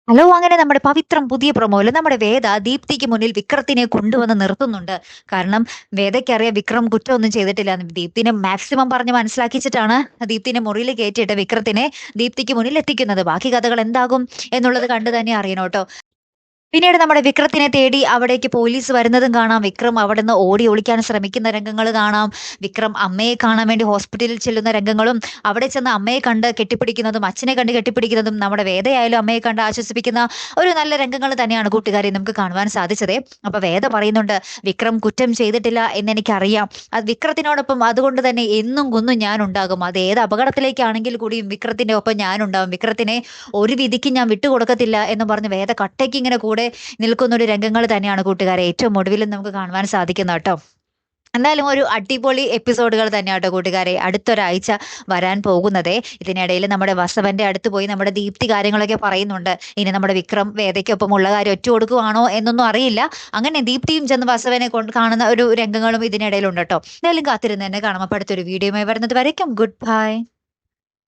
Hello! അങ്ങനെ നമ്മുടെ പവിത്രം പുതിയ പ്രൊമോയില് നമ്മുടെ വേദ ദീപ്തിക്ക് മുന്നിൽ വിക്രത്തിനെ കൊണ്ടുവന്ന് നിർത്തുന്നുണ്ട്. കാരണം വേദയ്ക്കറിയാം വിക്രം കുറ്റമൊന്നും ചെയ്തിട്ടില്ലാന്ന്. ദീപ്തിനെ മാക്സിമം പറഞ്ഞ് മനസ്സിലാക്കിച്ചിട്ടാണ് ദീപ്തിനെ മുറിയിൽ കേറ്റിയിട്ട് വിക്രത്തിനെ ദീപ്തിക്ക് മുന്നിൽ എത്തിക്കുന്നത്. ബാക്കി കഥകൾ എന്താകും എന്നുള്ളത് കണ്ടു തന്നെ അറിയണം ട്ടോ. പിന്നീട് നമ്മുടെ വിക്രത്തിനെ തേടി അവിടേക്ക് പോലീസ് വരുന്നതും കാണാം. വിക്രം അവിടുന്ന് ഓടി ഒളിക്കാൻ ശ്രമിക്കുന്ന രംഗങ്ങൾ കാണാം. വിക്രം അമ്മയെ കാണാൻ വേണ്ടി ഹോസ്പിറ്റലിൽ ചെല്ലുന്ന രംഗങ്ങളും, അവിടെ ചെന്ന് അമ്മയെ കണ്ട് കെട്ടിപ്പിടിക്കുന്നതും, അച്ഛനെ കണ്ട് കെട്ടിപ്പിടിക്കുന്നതും, നമ്മുടെ വേദയായാലും അമ്മയെ കണ്ട് ആശ്വസിപ്പിക്കുന്ന ഒരു നല്ല രംഗങ്ങൾ തന്നെയാണ് കൂട്ടുകാരെ നമുക്ക് കാണുവാൻ സാധിച്ചത്. അപ്പൊ വേദ പറയുന്നുണ്ട്, വിക്രം കുറ്റം ചെയ്തിട്ടില്ല എന്നെനിക്കറിയാം. അത് വിക്രത്തിനോടൊപ്പം അതുകൊണ്ട് തന്നെ എന്നും കുന്നും ഞാനുണ്ടാകും. അത് ഏത് അപകടത്തിലേക്കാണെങ്കിൽ കൂടിയും വിക്രത്തിന്റെ ഒപ്പം ഞാനുണ്ടാകും. വിക്രത്തിനെ ഒരു വിധിക്കും ഞാൻ വിട്ടുകൊടുക്കത്തില്ല എന്ന് പറഞ്ഞ് വേദ കട്ടയ്ക്ക് ഇങ്ങനെ കൂടെ നിൽക്കുന്ന ഒരു രംഗങ്ങൾ തന്നെയാണ് കൂട്ടുകാരെ ഏറ്റവും ഒടുവിൽ നമുക്ക് കാണുവാൻ സാധിക്കുന്നത് കേട്ടോ. എന്തായാലും ഒരു അടിപൊളി എപ്പിസോഡുകൾ തന്നെയാട്ടോ കൂട്ടുകാരെ അടുത്തൊരാഴ്ച വരാൻ പോകുന്നതേ. ഇതിനിടയിൽ നമ്മുടെ വസവന്റെ അടുത്ത് പോയി നമ്മുടെ ദീപ്തി കാര്യങ്ങളൊക്കെ പറയുന്നുണ്ട്. ഇനി നമ്മുടെ വിക്രം വേദയ്ക്കൊപ്പമുള്ള കാര്യം ഒറ്റ കൊടുക്കുവാണോ എന്നൊന്നും അറിയില്ല. അങ്ങനെ ദീപ്തിയും ചെന്ന് വസവനെ കൊണ്ട് കാണുന്ന ഒരു രംഗങ്ങളും ഇതിനിടയിലുണ്ട് കേട്ടോ. എന്തായാലും കാത്തിരുന്ന് തന്നെ കാണാം. അപ്പൊ അടുത്തൊരു വീഡിയോയുമായി വരുന്നത് വരയ്ക്കും ഗുഡ് ബൈ.